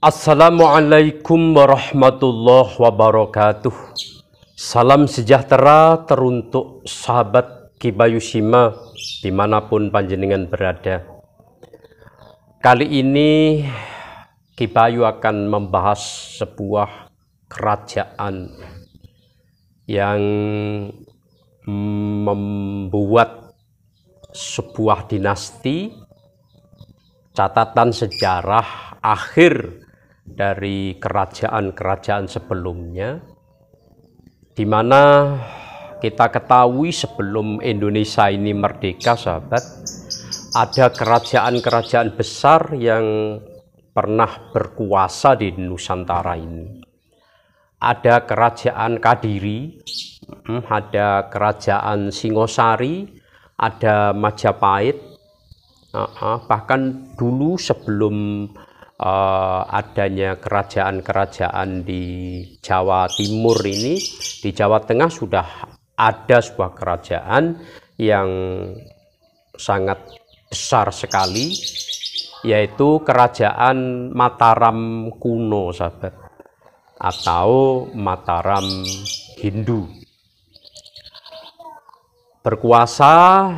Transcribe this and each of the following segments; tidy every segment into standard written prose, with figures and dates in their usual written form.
Assalamualaikum warahmatullahi wabarakatuh. Salam sejahtera teruntuk sahabat Ki Bayu Sima dimanapun panjenengan berada. Kali ini Ki Bayu akan membahas sebuah kerajaan yang membuat sebuah dinasti, catatan sejarah akhir dari kerajaan-kerajaan sebelumnya, di mana kita ketahui sebelum Indonesia ini merdeka, sahabat, ada kerajaan-kerajaan besar yang pernah berkuasa di Nusantara ini. Ada kerajaan Kadiri, ada kerajaan Singosari, ada Majapahit, bahkan dulu sebelum adanya kerajaan-kerajaan di Jawa Timur ini, di Jawa Tengah sudah ada sebuah kerajaan yang sangat besar sekali, yaitu kerajaan Mataram kuno, sahabat, atau Mataram Hindu. Berkuasa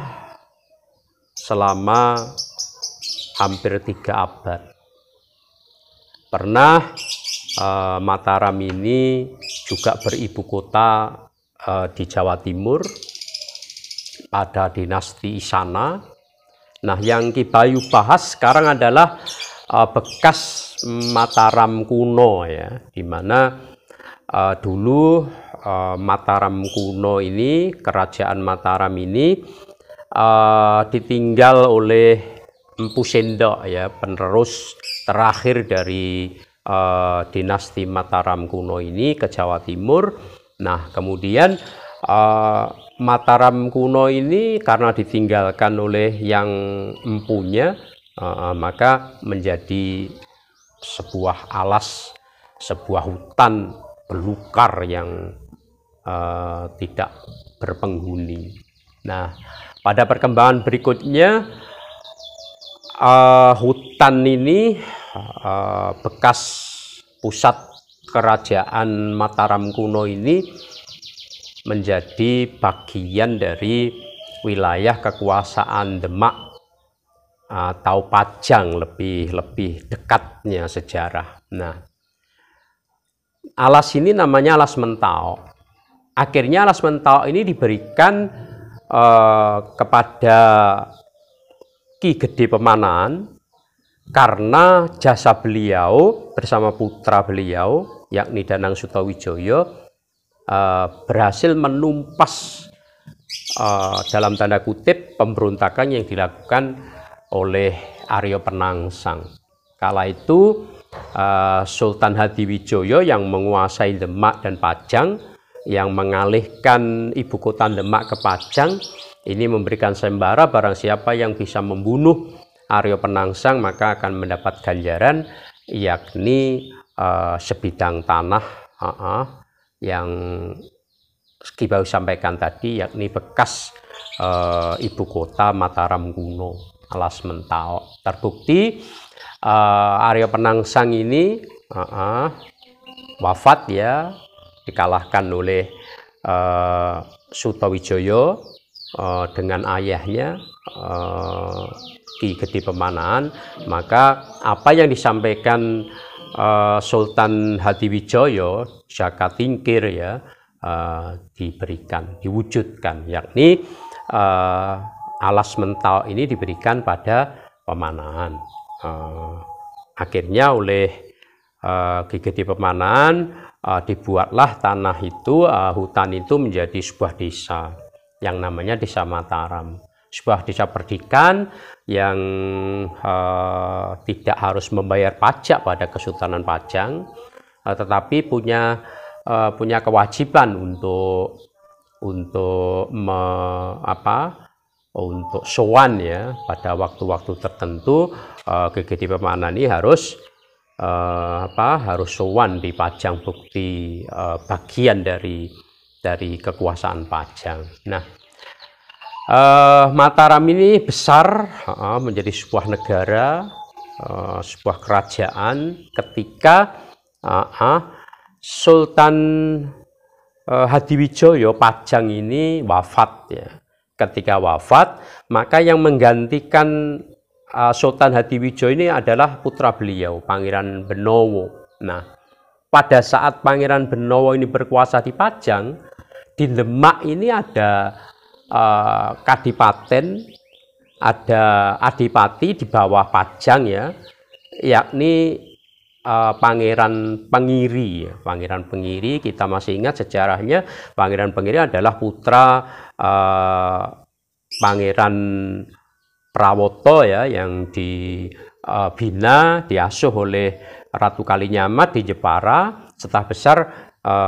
selama hampir 3 abad. Pernah Mataram ini juga beribu kota di Jawa Timur pada dinasti Isana. Nah, yang Ki Bayu bahas sekarang adalah bekas Mataram kuno, ya, dimana dulu Mataram kuno ini, kerajaan Mataram ini ditinggal oleh Empu Sendok, ya, penerus terakhir dari dinasti Mataram kuno ini ke Jawa Timur. Nah, kemudian Mataram kuno ini karena ditinggalkan oleh yang empunya, maka menjadi sebuah alas, sebuah hutan belukar yang tidak berpenghuni. Nah, pada perkembangan berikutnya, hutan ini bekas pusat kerajaan Mataram kuno ini menjadi bagian dari wilayah kekuasaan Demak atau Pajang, lebih dekatnya sejarah. Nah, alas ini namanya Alas Mentawai. Akhirnya Alas Mentawai ini diberikan kepada Ki Gede Pemanahan karena jasa beliau bersama putra beliau, yakni Danang Sutawijaya, berhasil menumpas dalam tanda kutip pemberontakan yang dilakukan oleh Arya Penangsang. Kala itu Sultan Hadiwijaya yang menguasai Demak dan Pajang, yang mengalihkan ibu kota Demak ke Pajang, ini memberikan sembara barang siapa yang bisa membunuh Arya Penangsang maka akan mendapat ganjaran, yakni sebidang tanah yang Ki Bayu sampaikan tadi, yakni bekas ibu kota Mataram kuno, Alas Mentawai. Terbukti Arya Penangsang ini wafat, ya, dikalahkan oleh Sutawijaya dengan ayahnya Ki Gede Pemanahan. Maka apa yang disampaikan Sultan Hadiwijaya Jaka Tingkir, ya, diberikan, diwujudkan, yakni Alas Mentawai ini diberikan pada Pemanahan. Akhirnya oleh Ki Gede Pemanahan dibuatlah tanah itu, hutan itu menjadi sebuah desa yang namanya Desa Mataram, sebuah desa perdikan yang tidak harus membayar pajak pada Kesultanan Pajang, tetapi punya kewajiban untuk sowan, ya, pada waktu-waktu tertentu. Ki Gede Pemanahan ini harus sowan di Pajang, bukti bagian dari kekuasaan Pajang. Nah, Mataram ini besar, menjadi sebuah negara sebuah kerajaan ketika Sultan Hadiwijaya Pajang ini wafat ya. Ketika wafat, maka yang menggantikan Sultan Hadiwijaya ini adalah putra beliau, Pangeran Benowo. Nah, pada saat Pangeran Benowo ini berkuasa di Pajang, di Demak ini ada kadipaten, ada adipati di bawah Pajang ya, yakni Pangeran Pengiri. Pangeran Pengiri, kita masih ingat sejarahnya, Pangeran Pengiri adalah putra Pangeran Prawoto ya, yang dibina, diasuh oleh Ratu Kalinyamat di Jepara, setelah besar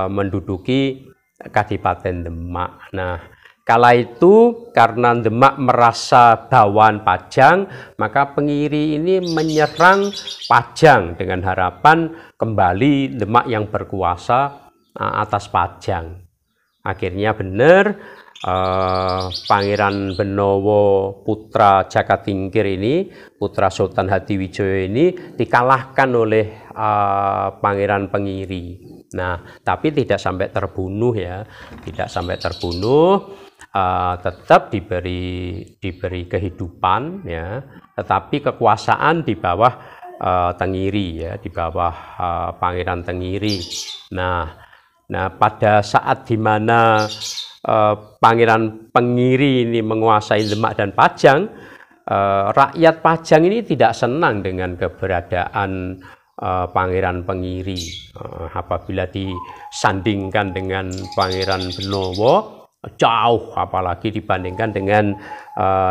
menduduki Kadipaten Demak. Nah, kala itu karena Demak merasa bawahan Pajang, maka Pengiri ini menyerang Pajang dengan harapan kembali Demak yang berkuasa atas Pajang. Akhirnya benar, Pangeran Benowo putra Jakatingkir ini, putra Sultan Hadiwijaya ini dikalahkan oleh Pangeran Pengiri. Nah, tapi tidak sampai terbunuh ya, tidak sampai terbunuh, tetap diberi kehidupan ya, tetapi kekuasaan di bawah Tengiri ya, di bawah Pangeran Tengiri. Nah, pada saat dimana Pangeran Pengiri ini menguasai Demak dan Pajang, rakyat Pajang ini tidak senang dengan keberadaan Pangeran Pengiri. Apabila disandingkan dengan Pangeran Benowo, jauh apalagi dibandingkan dengan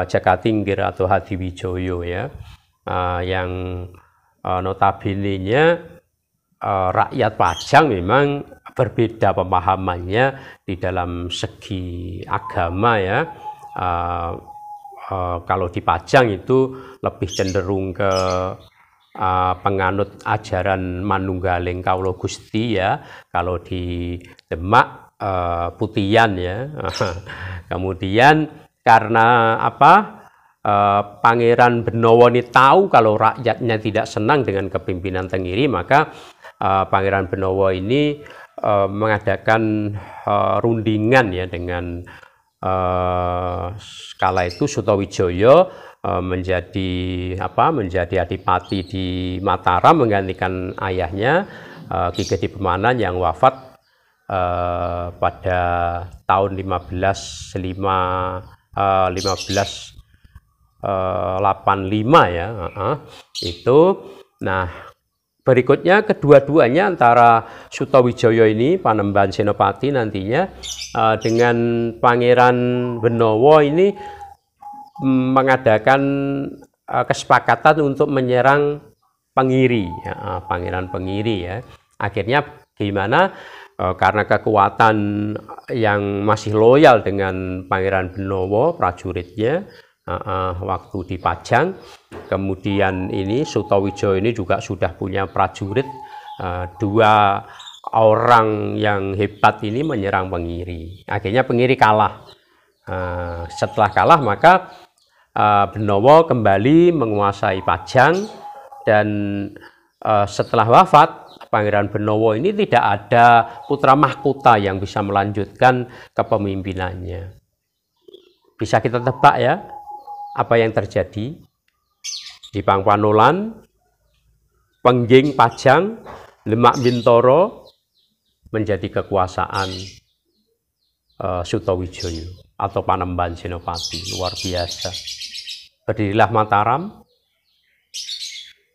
Jakatingkir atau Hadiwijaya ya, yang notabene-nya rakyat Pajang memang berbeda pemahamannya di dalam segi agama ya. Kalau di Pajang itu lebih cenderung ke penganut ajaran Manunggaling Kawula Gusti ya. Kalau di Demak Putihan ya. Kemudian karena Pangeran Benowo ini tahu kalau rakyatnya tidak senang dengan kepemimpinan Tengiri, maka Pangeran Benowo ini mengadakan rundingan ya dengan kala itu Sutawijaya menjadi adipati di Mataram menggantikan ayahnya Ki Gede Pemanan yang wafat pada tahun 1585 ya. Itu nah, berikutnya kedua-duanya antara Sutawijaya ini Panembahan Senopati nantinya dengan Pangeran Benowo ini mengadakan kesepakatan untuk menyerang Pengiri ya, Pangeran Pengiri ya. Akhirnya gimana? Karena kekuatan yang masih loyal dengan Pangeran Benowo prajuritnya waktu di Pajang, kemudian ini Sutawijaya ini juga sudah punya prajurit, dua orang yang hebat ini menyerang Pengiri. Akhirnya Pengiri kalah. Setelah kalah maka Benowo kembali menguasai Pajang, dan setelah wafat Pangeran Benowo ini tidak ada putra mahkota yang bisa melanjutkan kepemimpinannya. Bisa kita tebak ya apa yang terjadi di Pangpanolan, Pengging Pajang, Demak Bintoro menjadi kekuasaan Sutawijaya atau Panembahan Senopati. Luar biasa. Berdirilah Mataram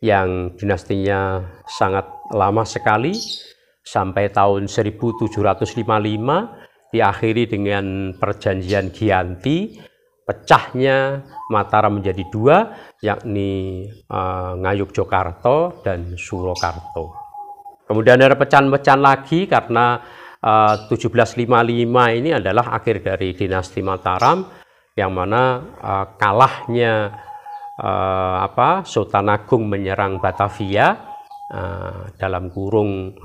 yang dinastinya sangat lama sekali sampai tahun 1755, diakhiri dengan perjanjian Giyanti. Pecahnya Mataram menjadi dua, yakni Ngayogyakarta dan Surakarta. Kemudian ada pecahan-pecahan lagi karena 1755 ini adalah akhir dari dinasti Mataram, yang mana kalahnya Sultan Agung menyerang Batavia dalam kurung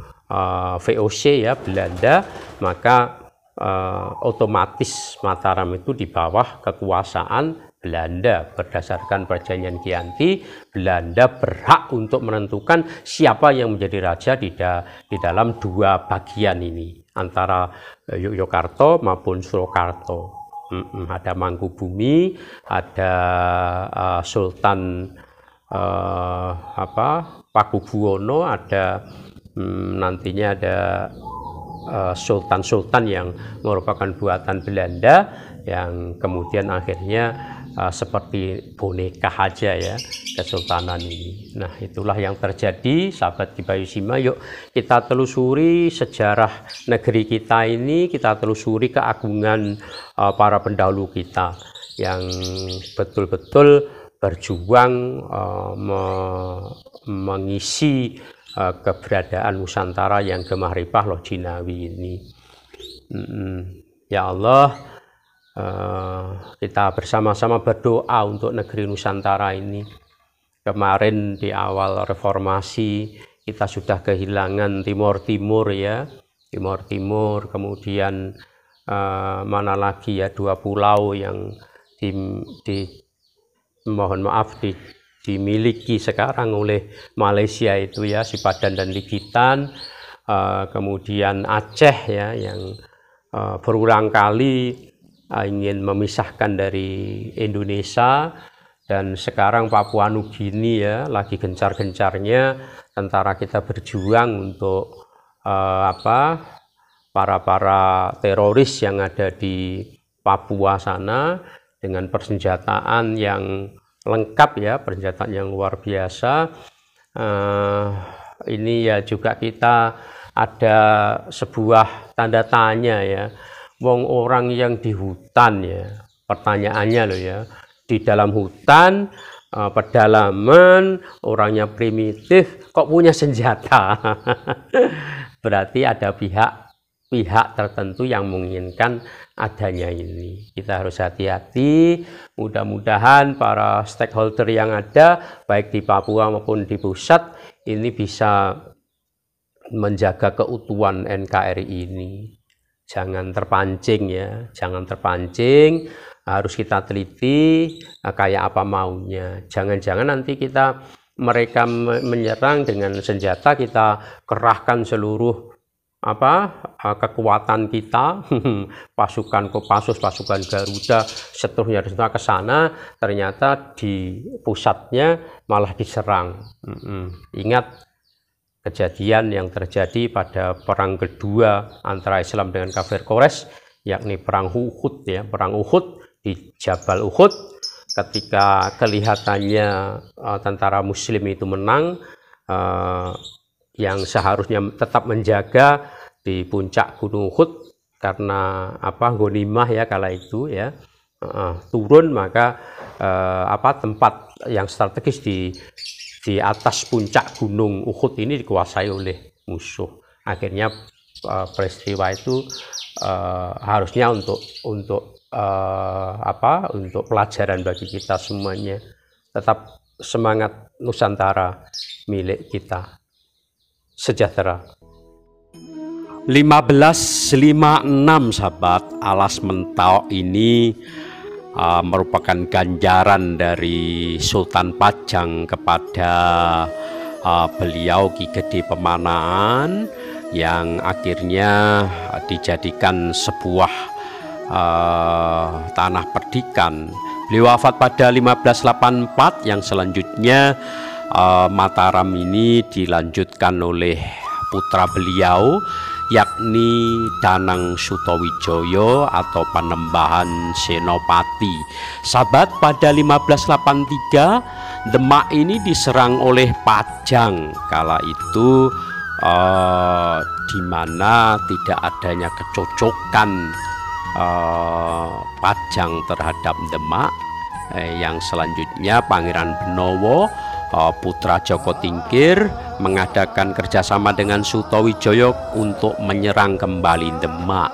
VOC ya, Belanda, maka otomatis Mataram itu di bawah kekuasaan Belanda. Berdasarkan perjanjian Chianti, Belanda berhak untuk menentukan siapa yang menjadi raja di dalam dua bagian ini, antara Yogyakarta maupun Surakarta. Ada Mangkubumi, ada Sultan Pakubuwono, ada nantinya ada sultan-sultan yang merupakan buatan Belanda yang kemudian akhirnya seperti boneka aja ya kesultanan ini. Nah, itulah yang terjadi, sahabat Kibayusima. Yuk kita telusuri sejarah negeri kita ini, kita telusuri keagungan para pendahulu kita yang betul-betul berjuang mengisi keberadaan Nusantara yang gemah ripah loh Jinawi ini. Ya Allah, kita bersama-sama berdoa untuk negeri Nusantara ini. Kemarin di awal reformasi kita sudah kehilangan Timur Timur ya, Timur Timur, kemudian mana lagi ya, 2 pulau yang mohon maaf dimiliki sekarang oleh Malaysia itu ya, Sipadan dan Ligitan, kemudian Aceh ya yang berulang kali ingin memisahkan dari Indonesia, dan sekarang Papua Nugini ya lagi gencar-gencarnya tentara kita berjuang untuk para teroris yang ada di Papua sana dengan persenjataan yang lengkap ya, persenjataan yang luar biasa. Ini ya juga kita ada sebuah tanda tanya ya. Wong orang yang di hutan ya, pertanyaannya loh ya, di dalam hutan pedalaman, orangnya primitif kok punya senjata. Berarti ada pihak tertentu yang menginginkan adanya ini. Kita harus hati-hati. Mudah-mudahan para stakeholder yang ada baik di Papua maupun di pusat ini bisa menjaga keutuhan NKRI ini. Jangan terpancing ya, jangan terpancing, harus kita teliti kayak apa maunya. Jangan-jangan nanti mereka menyerang dengan senjata, kita kerahkan seluruh kekuatan kita, pasukan Kopassus, pasukan Garuda, seterusnya ke sana, ternyata di pusatnya malah diserang. Ingat kejadian yang terjadi pada perang kedua antara Islam dengan kafir Quraisy, yakni perang Uhud ya, perang Uhud di Jabal Uhud, ketika kelihatannya tentara Muslim itu menang, yang seharusnya tetap menjaga di puncak Gunung Uhud karena ghanimah ya kala itu ya, turun, maka tempat yang strategis di atas puncak Gunung Uhud ini dikuasai oleh musuh. Akhirnya peristiwa itu harusnya untuk pelajaran bagi kita semuanya. Tetap semangat Nusantara milik kita. Sejahtera. 1556 sahabat, alas mentau ini merupakan ganjaran dari Sultan Pajang kepada beliau Ki Gede Pemanaan, yang akhirnya dijadikan sebuah tanah perdikan. Beliau wafat pada 1584, yang selanjutnya Mataram ini dilanjutkan oleh putra beliau, yakni Danang Sutawijoyo atau Panembahan Senopati. Sahabat, pada 1583 Demak ini diserang oleh Pajang. Kala itu di mana tidak adanya kecocokan Pajang terhadap Demak, yang selanjutnya Pangeran Benowo putra Joko Tingkir mengadakan kerjasama dengan Sutawijoyo untuk menyerang kembali Demak.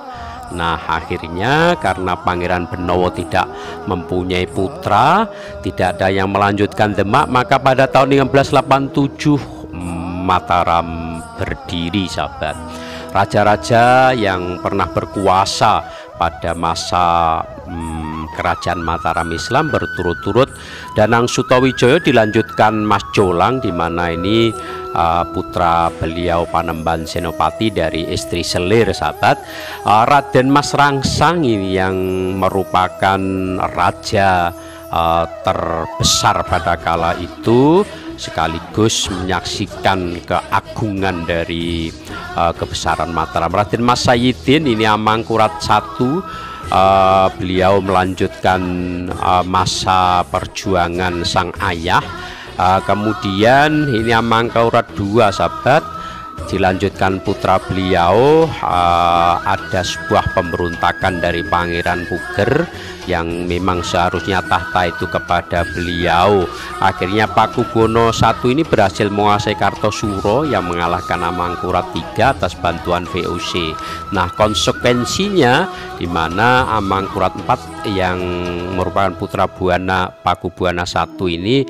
Nah, akhirnya karena Pangeran Benowo tidak mempunyai putra, tidak ada yang melanjutkan Demak, maka pada tahun 1587 Mataram berdiri, sahabat. Raja-raja yang pernah berkuasa pada masa kerajaan Mataram Islam berturut-turut. Danang Sutawijaya dilanjutkan Mas Jolang, di mana ini putra beliau Panembahan Senopati dari istri Selir, sahabat. Raden Mas Rangsang ini yang merupakan raja terbesar pada kala itu, sekaligus menyaksikan keagungan dari kebesaran Mataram. Raden Mas Sayyidin ini Amangkurat I, beliau melanjutkan masa perjuangan sang ayah. Kemudian ini Amangkurat II, sahabat, dilanjutkan putra beliau. Ada sebuah pemberontakan dari Pangeran Puger yang memang seharusnya tahta itu kepada beliau. Akhirnya Pakubuwono I ini berhasil menguasai Kartosuro yang mengalahkan Amangkurat III atas bantuan VOC. Nah, konsekuensinya di mana Amangkurat IV yang merupakan putra Buwana Pakubuwana I ini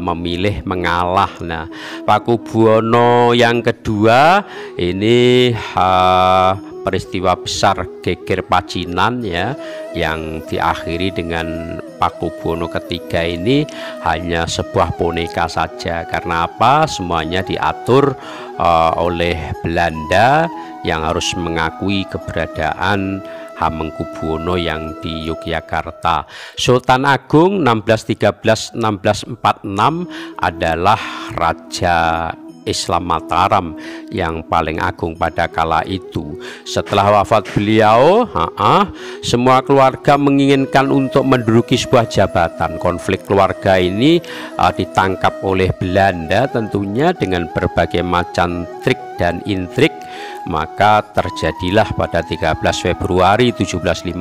memilih mengalah. Nah, Pakubuwono yang kedua ini peristiwa besar geger Pacinan ya, yang diakhiri dengan Pakubuwono III ini hanya sebuah boneka saja. Karena apa? Semuanya diatur oleh Belanda yang harus mengakui keberadaan Hamengkubuwono yang di Yogyakarta. Sultan Agung 1613-1646 adalah Raja Islam Mataram yang paling agung pada kala itu. Setelah wafat beliau, semua keluarga menginginkan untuk menduduki sebuah jabatan. Konflik keluarga ini ditangkap oleh Belanda tentunya dengan berbagai macam trik dan intrik. Maka terjadilah pada 13 Februari 1755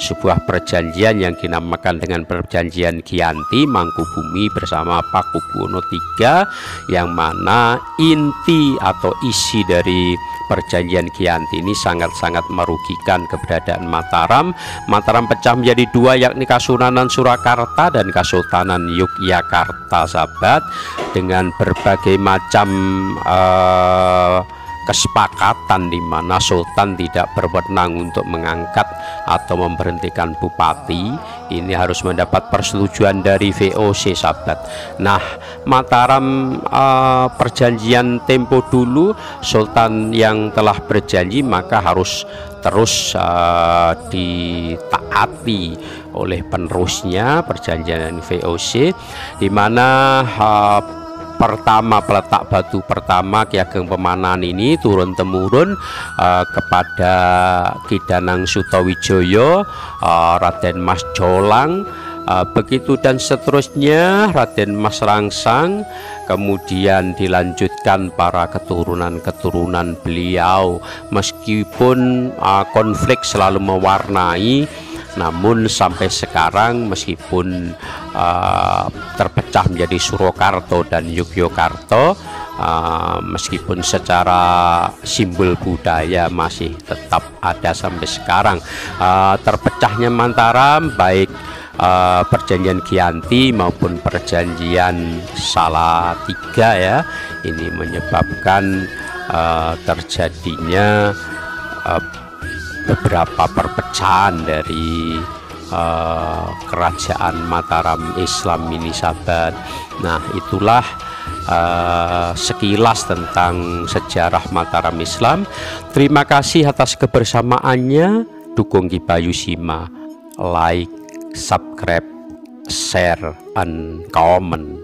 sebuah perjanjian yang dinamakan dengan Perjanjian Giyanti Mangkubumi bersama Pakubuwono III, yang mana inti atau isi dari Perjanjian Giyanti ini sangat-sangat merugikan keberadaan Mataram. Mataram pecah menjadi dua, yakni Kasunanan Surakarta dan Kesultanan Yogyakarta, sahabat, dengan berbagai macam kesepakatan di mana Sultan tidak berwenang untuk mengangkat atau memberhentikan bupati. Ini harus mendapat persetujuan dari VOC, sahabat. Nah, Mataram perjanjian tempo dulu, Sultan yang telah berjanji maka harus terus ditaati oleh penerusnya, perjanjian VOC, di mana pertama peletak batu pertama Ki Ageng Pemanan ini turun temurun kepada Ki Danang Sutawijaya, Raden Mas Jolang, begitu dan seterusnya, Raden Mas Rangsang, kemudian dilanjutkan para keturunan-keturunan beliau. Meskipun konflik selalu mewarnai, namun sampai sekarang meskipun terpecah menjadi Surakarta dan Yogyakarta, meskipun secara simbol budaya masih tetap ada sampai sekarang. Terpecahnya Mataram, baik perjanjian Giyanti maupun perjanjian Salatiga ya, ini menyebabkan terjadinya beberapa perpecahan dari kerajaan Mataram Islam ini, sahabat. Nah, itulah sekilas tentang sejarah Mataram Islam. Terima kasih atas kebersamaannya. Dukung Ki Bayu Sima, like, subscribe, share, and comment.